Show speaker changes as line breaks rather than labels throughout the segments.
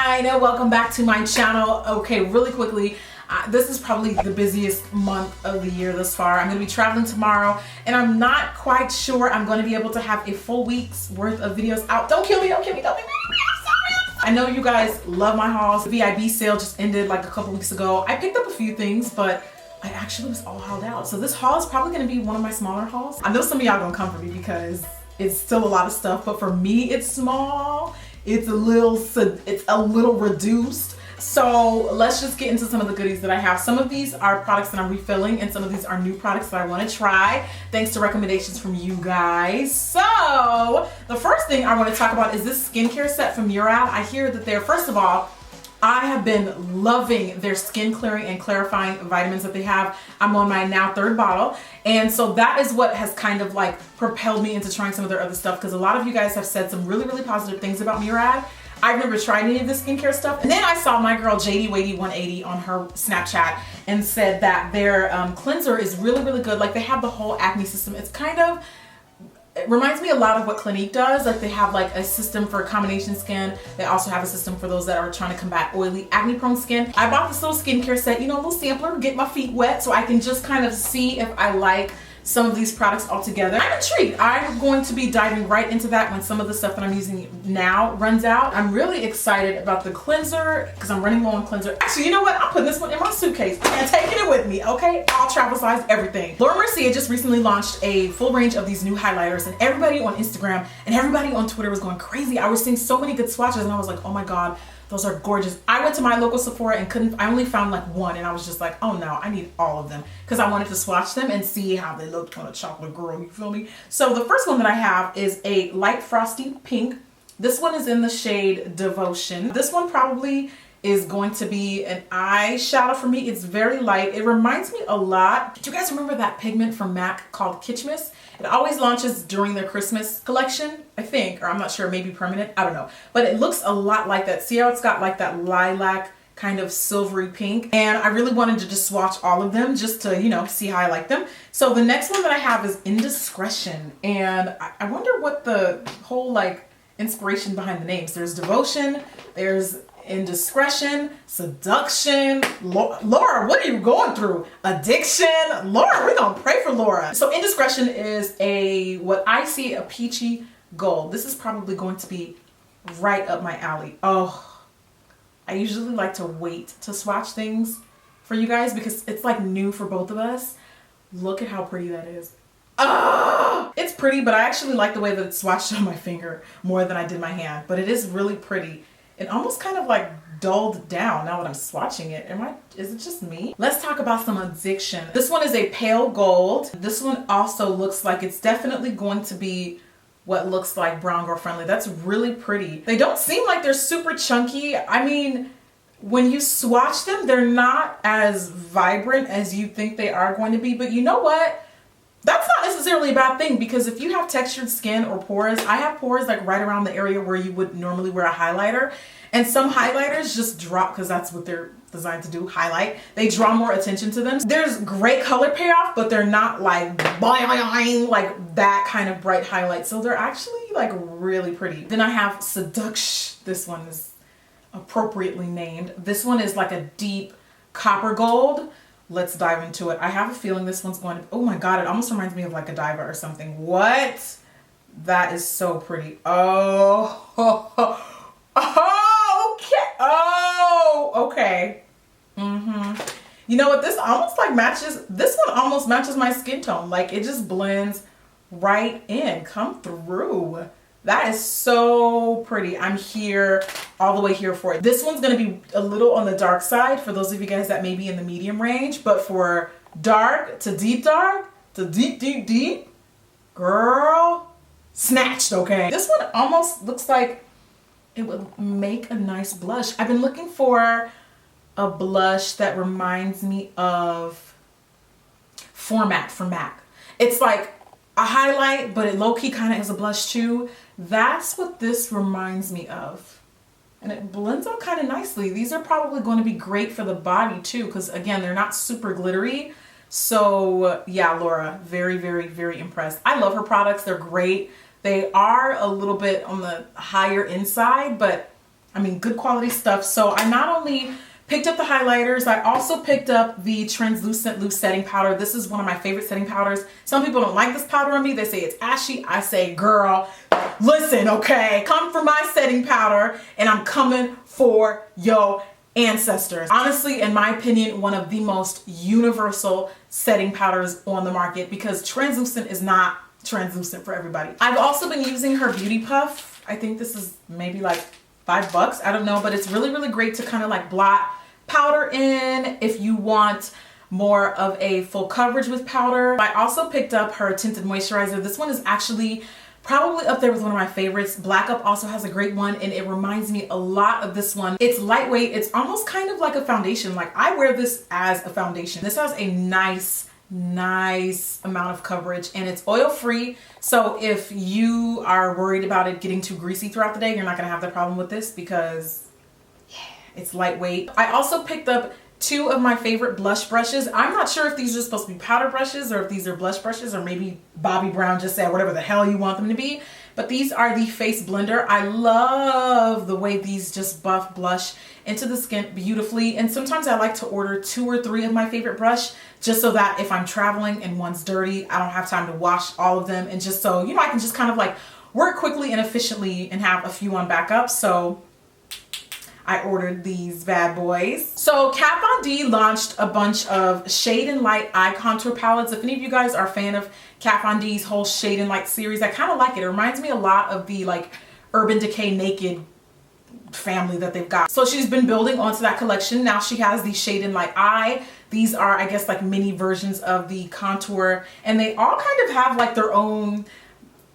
Aina, welcome back to my channel. Okay, really quickly, this is probably the busiest month of the year thus far. I'm going to be traveling tomorrow and I'm not quite sure I'm going to be able to have a full week's worth of videos out. Don't kill me, don't kill me, don't kill me. I'm sorry. I know you guys love my hauls. The VIB sale just ended like a couple weeks ago. I picked up a few things, but I actually was all hauled out. So this haul is probably going to be one of my smaller hauls. I know some of y'all gonna come for me because it's still a lot of stuff, but for me it's small. It's a little reduced. So let's just get into some of the goodies that I have. Some of these are products that I'm refilling and some of these are new products that I want to try thanks to recommendations from you guys. So the first thing I want to talk about is this skincare set from Murad. I hear that they're, first of all, I have been loving their skin clearing and clarifying vitamins that they have. I'm on my now third bottle. And so that is what has kind of like propelled me into trying some of their other stuff, because a lot of you guys have said some really, really positive things about Murad. I've never tried any of this skincare stuff. And then I saw my girl JD180 on her Snapchat and said that their cleanser is really, really good. Like they have the whole acne system. It's kind of, it reminds me a lot of what Clinique does. Like they have like a system for combination skin. They also have a system for those that are trying to combat oily, acne prone skin. I bought this little skincare set, you know, a little sampler to get my feet wet so I can just kind of see if I like some of these products all together. I'm intrigued. I'm going to be diving right into that when some of the stuff that I'm using now runs out. I'm really excited about the cleanser because I'm running low on cleanser. Actually, you know what? I'm putting this one in my suitcase and taking it with me, okay? All travel size, everything. Mercier just recently launched a full range of these new highlighters and everybody on Instagram and everybody on Twitter was going crazy. I was seeing so many good swatches and I was like, oh my God, those are gorgeous. I went to my local Sephora and I only found like one and I was just like, oh no, I need all of them because I wanted to swatch them and see how they looked on a chocolate girl, you feel me? So the first one that I have is a light frosty pink. This one is in the shade Devotion. This one probably is going to be an eyeshadow for me. It's very light. It reminds me a lot. Do you guys remember that pigment from MAC called Kitschmiss? It always launches during their Christmas collection, I think, or I'm not sure, maybe permanent, I don't know. But it looks a lot like that. See how it's got like that lilac kind of silvery pink? And I really wanted to just swatch all of them just to, you know, see how I like them. So the next one that I have is Indiscretion. And I wonder what the whole like inspiration behind the names. There's Devotion, there's Indiscretion, Seduction. Laura, what are you going through? Addiction. Laura, we're gonna pray for Laura. So Indiscretion is what I see, a peachy gold. This is probably going to be right up my alley. Oh, I usually like to wait to swatch things for you guys because it's like new for both of us. Look at how pretty that is. Ah, it's pretty, but I actually like the way that it's swatched on my finger more than I did my hand, but it is really pretty. It almost kind of like dulled down now that I'm swatching it. Is it just me? Let's talk about some addiction. This one is a pale gold. This one also looks like it's definitely going to be what looks like brown girl friendly. That's really pretty. They don't seem like they're super chunky. I mean, when you swatch them, they're not as vibrant as you think they are going to be, but you know what? That's not necessarily a bad thing because if you have textured skin or pores, I have pores like right around the area where you would normally wear a highlighter, and some highlighters just drop because that's what they're designed to do, highlight. They draw more attention to them. There's great color payoff, but they're not like that kind of bright highlight. So they're actually like really pretty. Then I have Seduction. This one is appropriately named. This one is like a deep copper gold. Let's dive into it. I have a feeling this one's going to, oh my God, it almost reminds me of like a diva or something. What? That is so pretty. Oh, okay. Oh, okay. You know what? This almost like matches, this one almost matches my skin tone. Like it just blends right in. Come through. That is so pretty. I'm here, all the way here for it. This one's gonna be a little on the dark side for those of you guys that may be in the medium range, but for dark to deep, deep, girl, snatched, okay? This one almost looks like it would make a nice blush. I've been looking for a blush that reminds me of Format from MAC. It's like a highlight, but it low-key kind of is a blush too. That's what this reminds me of. And it blends out kind of nicely. These are probably going to be great for the body too, because again, they're not super glittery. So yeah, Laura, very, very, very impressed. I love her products. They're great. They are a little bit on the higher end side, but I mean, good quality stuff. So I not only picked up the highlighters, I also picked up the translucent loose setting powder. This is one of my favorite setting powders. Some people don't like this powder on me. They say it's ashy. I say, girl, listen, okay? Come for my setting powder and I'm coming for your ancestors. Honestly, in my opinion, one of the most universal setting powders on the market, because translucent is not translucent for everybody. I've also been using her Beauty Puff. I think this is maybe like $5. I don't know, but it's really, really great to kind of like blot powder in if you want more of a full coverage with powder. I also picked up her tinted moisturizer. This one is actually probably up there with one of my favorites. Black Up also has a great one, and it reminds me a lot of this one. It's lightweight. It's almost kind of like a foundation. Like, I wear this as a foundation. This has a nice amount of coverage, and it's oil free. So if you are worried about it getting too greasy throughout the day, you're not gonna have that problem with this, because yeah, it's lightweight. I also picked up 2 of my favorite blush brushes. I'm not sure if these are supposed to be powder brushes or if these are blush brushes, or maybe Bobbi Brown just said whatever the hell you want them to be. But these are the Face Blender. I love the way these just buff blush into the skin beautifully. And sometimes I like to order 2 or 3 of my favorite brush, just so that if I'm traveling and one's dirty, I don't have time to wash all of them. And just so, you know, I can just kind of like work quickly and efficiently and have a few on backup. So I ordered these bad boys. So Kat Von D launched a bunch of Shade and Light eye contour palettes. If any of you guys are a fan of Kat Von D's whole Shade and Light series, I kind of like it. It reminds me a lot of the like Urban Decay Naked family that they've got. So she's been building onto that collection. Now she has the Shade and Light eye. These are, I guess, like mini versions of the contour, and they all kind of have like their own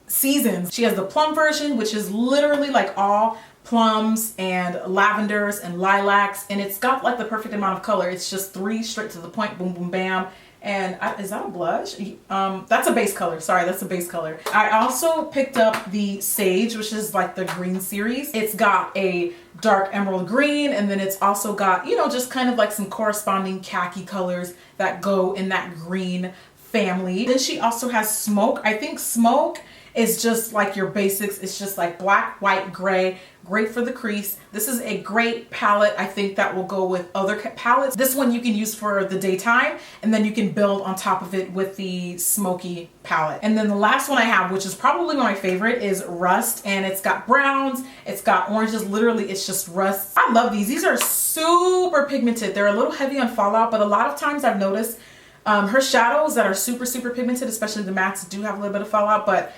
seasons. She has the plum version, which is literally like all plums and lavenders and lilacs, and it's got like the perfect amount of color. It's just 3 straight to the point, boom boom bam. And is that a blush? That's a base color. Sorry, that's a base color. I also picked up the Sage, which is like the green series. It's got a dark emerald green, and then it's also got, you know, just kind of like some corresponding khaki colors that go in that green family. Then she also has Smoke. I think Smoke is just like your basics. It's just like black, white, gray, great for the crease. This is a great palette. I think that will go with other palettes. This one you can use for the daytime, and then you can build on top of it with the smoky palette. And then the last one I have, which is probably my favorite, is Rust, and it's got browns, it's got oranges. Literally, it's just rust. I love these. These are super pigmented. They're a little heavy on fallout, but a lot of times I've noticed her shadows that are super pigmented, especially the mattes, do have a little bit of fallout, but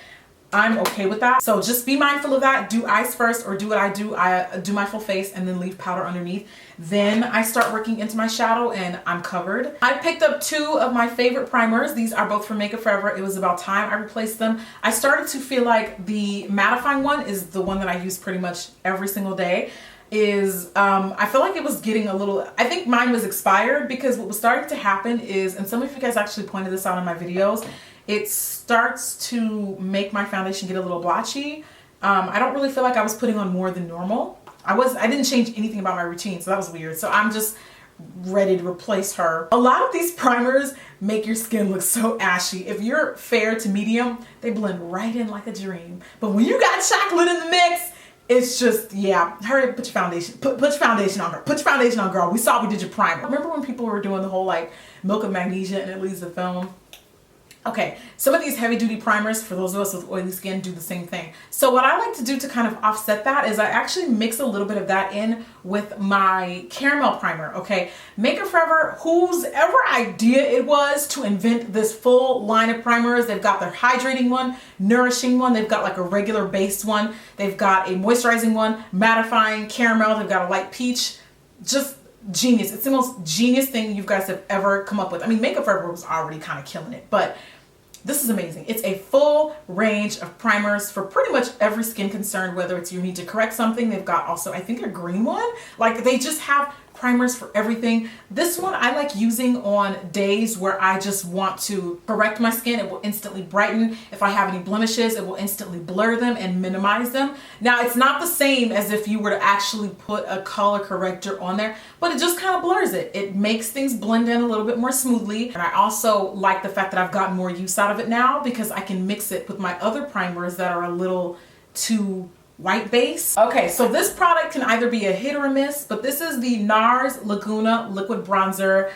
I'm okay with that. So just be mindful of that. Do eyes first, or do what I do. I do my full face and then leave powder underneath. Then I start working into my shadow and I'm covered. I picked up 2 of my favorite primers. These are both from Makeup Forever. It was about time I replaced them. I started to feel like the mattifying one is the one that I use pretty much every single day. I feel like it was getting a little, I think mine was expired, because what was starting to happen is, and some of you guys actually pointed this out in my videos, it starts to make my foundation get a little blotchy. I don't really feel like I was putting on more than normal. I didn't change anything about my routine, so that was weird. So I'm just ready to replace her. A lot of these primers make your skin look so ashy. If you're fair to medium, they blend right in like a dream. But when you got chocolate in the mix, it's just, yeah, hurry up, put your foundation, put your foundation on, girl. Put your foundation on, girl. We saw we did your primer. Remember when people were doing the whole like milk of magnesia and it leaves the film? Okay, some of these heavy duty primers, for those of us with oily skin, do the same thing. So what I like to do to kind of offset that is I actually mix a little bit of that in with my caramel primer, okay? Makeup Forever, whose ever idea it was to invent this full line of primers. They've got their hydrating one, nourishing one, they've got like a regular base one, they've got a moisturizing one, mattifying, caramel, they've got a light peach. Just genius. It's the most genius thing you guys have ever come up with. I mean, Makeup Forever was already kind of killing it, but this is amazing. It's a full range of primers for pretty much every skin concern, whether it's you need to correct something. They've got also, I think, a green one. Like, they just have primers for everything. This one I like using on days where I just want to correct my skin. It will instantly brighten. If I have any blemishes, it will instantly blur them and minimize them. Now, it's not the same as if you were to actually put a color corrector on there, but it just kind of blurs it. It makes things blend in a little bit more smoothly. And I also like the fact that I've gotten more use out of it now, because I can mix it with my other primers that are a little too white base. Okay, so this product can either be a hit or a miss, but this is the Nars Laguna Liquid Bronzer.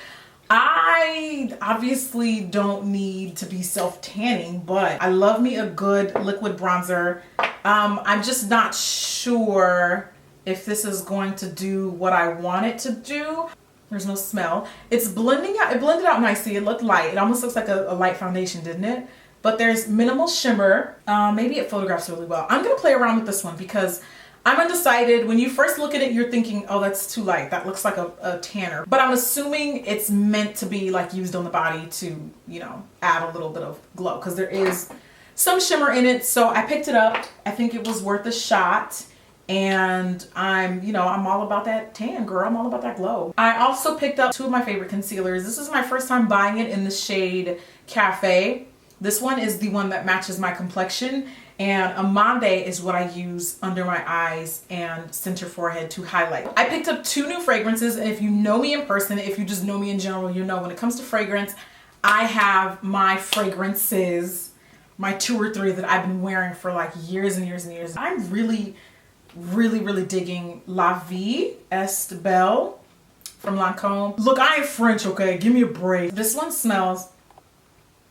I obviously don't need to be self-tanning, but I love me a good liquid bronzer. I'm just not sure if this is going to do what I want it to do. There's no smell. It's blending out, it blended out nicely. It looked light. It almost looks like a light foundation, didn't it? But there's minimal shimmer. Maybe it photographs really well. I'm gonna play around with this one because I'm undecided. When you first look at it, you're thinking, oh, that's too light. That looks like a tanner. But I'm assuming it's meant to be like used on the body to, you know, add a little bit of glow because there is some shimmer in it. So I picked it up. I think it was worth a shot. And I'm all about that tan, girl. I'm all about that glow. I also picked up two of my favorite concealers. This is my first time buying it in the shade Cafe. This one is the one that matches my complexion. And Amande is what I use under my eyes and center forehead to highlight. I picked up two new fragrances, and if you know me in person, if you just know me in general, you know when it comes to fragrance, I have my fragrances, my 2 or 3 that I've been wearing for like years and years and years. I'm really digging La Vie Est Belle from Lancome. Look, I ain't French, okay? Give me a break. This one smells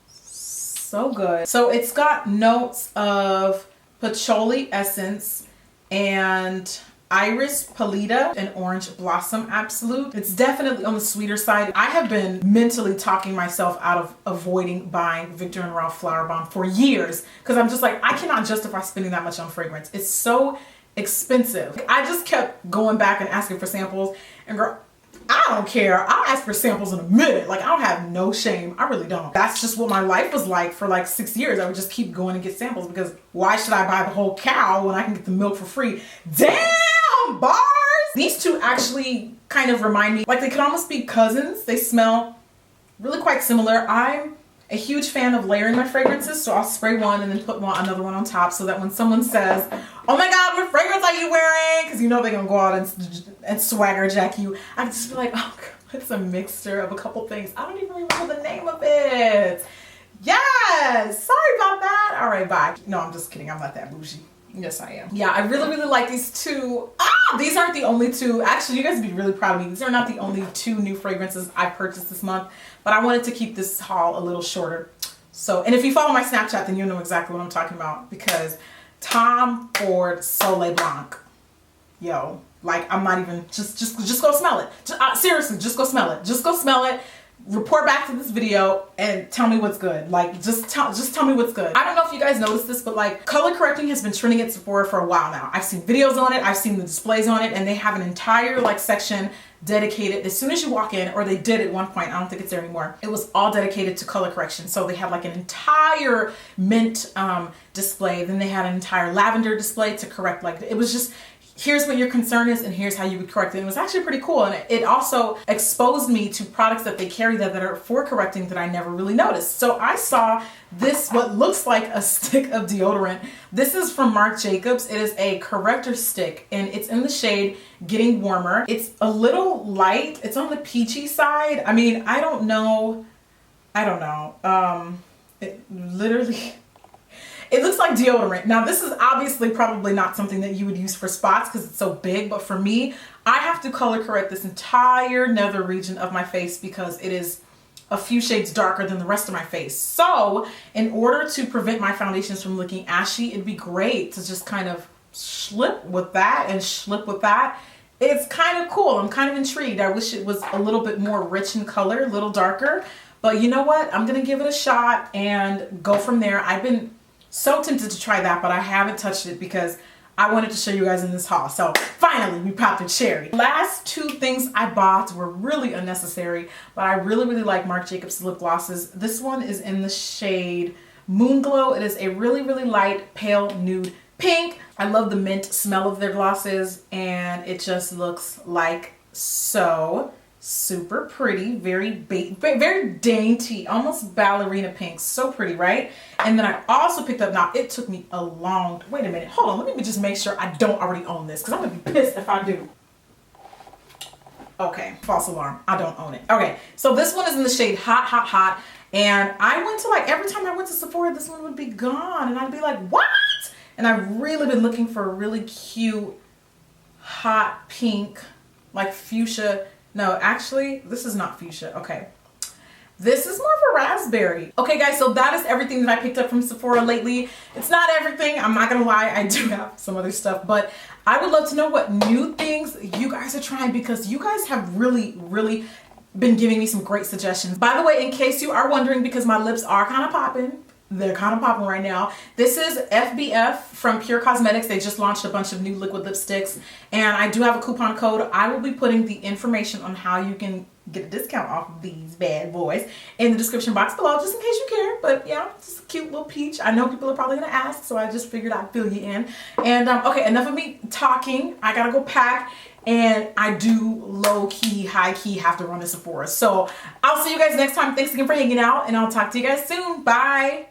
so good. So it's got notes of patchouli essence and iris pallida and orange blossom absolute. It's definitely on the sweeter side. I have been mentally talking myself out of avoiding buying Viktor and Rolf Flower Bomb for years because I'm just like, I cannot justify spending that much on fragrance. It's so expensive. I just kept going back and asking for samples, and girl, I don't care. I'll ask for samples in a minute. Like, I don't have no shame. I really don't. That's just what my life was like for like 6 years. I would just keep going and get samples because why should I buy the whole cow when I can get the milk for free? Damn, bars! These two actually kind of remind me, like they could almost be cousins. They smell really quite similar. I'm a huge fan of layering my fragrances, so I'll spray one and then put another one on top so that when someone says, oh my God, what fragrance are you wearing? Because you know they're gonna go out and swagger jack you. I can just be like, oh, it's a mixture of a couple things. I don't even remember the name of it. Yes, sorry about that. All right, bye. No, I'm just kidding. I'm not that bougie. Yes, I am. Yeah, I really like these two. These aren't the only two. Actually, you guys would be really proud of me. These are not the only 2 new fragrances I purchased this month, but I wanted to keep this haul a little shorter. So, and if you follow my Snapchat, then you'll know exactly what I'm talking about because Tom Ford Soleil Blanc. Yo, like I'm not even, just go smell it. Seriously, just go smell it. Just go smell it. Report back to this video and tell me what's good. Like just tell me what's good. I don't know if you guys noticed this, but like color correcting has been trending at Sephora for a while now. I've seen videos on it, I've seen the displays on it, and they have an entire like section dedicated as soon as you walk in, or they did at one point, I don't think it's there anymore. It was all dedicated to color correction. So they had like an entire mint display, then they had an entire lavender display to correct, like it was just, here's what your concern is and here's how you would correct it. It was actually pretty cool, and it also exposed me to products that they carry that are for correcting that I never really noticed. So I saw this, what looks like a stick of deodorant. This is from Marc Jacobs. It is a corrector stick and it's in the shade Getting Warmer. It's a little light. It's on the peachy side. I mean, I don't know. It literally... It looks like deodorant. Now this is obviously probably not something that you would use for spots because it's so big, but for me, I have to color correct this entire nether region of my face because it is a few shades darker than the rest of my face. So in order to prevent my foundations from looking ashy, it'd be great to just kind of slip with that and slip with that. It's kind of cool. I'm kind of intrigued. I wish it was a little bit more rich in color, a little darker, but you know what? I'm gonna give it a shot and go from there. I've been so tempted to try that, but I haven't touched it because I wanted to show you guys in this haul. So finally, we popped a cherry. Last 2 things I bought were really unnecessary, but I really like Marc Jacobs lip glosses. This one is in the shade Moon Glow. It is a really light, pale nude pink. I love the mint smell of their glosses, and it just looks like so super pretty, very dainty, almost ballerina pink. So pretty, right? And then I also picked up, now it took me a long, wait a minute, hold on, let me just make sure I don't already own this because I'm gonna be pissed if I do. Okay, false alarm, I don't own it. Okay, so this one is in the shade Hot, and I went to, like, every time I went to Sephora, this one would be gone, and I'd be like, what? And I've really been looking for a really cute, hot pink, like fuchsia. No, actually, this is not fuchsia. Okay. This is more of a raspberry. Okay guys, so that is everything that I picked up from Sephora lately. It's not everything, I'm not gonna lie, I do have some other stuff, but I would love to know what new things you guys are trying, because you guys have really been giving me some great suggestions. By the way, in case you are wondering, because my lips are kind of popping, they're kind of popping right now. This is FBF from Pure Cosmetics. They just launched a bunch of new liquid lipsticks, and I do have a coupon code. I will be putting the information on how you can get a discount off of these bad boys in the description box below, just in case you care. But yeah, just a cute little peach. I know people are probably gonna ask, so I just figured I'd fill you in. And okay, enough of me talking. I gotta go pack, and I do low-key, high-key have to run to Sephora. So I'll see you guys next time. Thanks again for hanging out, and I'll talk to you guys soon. Bye.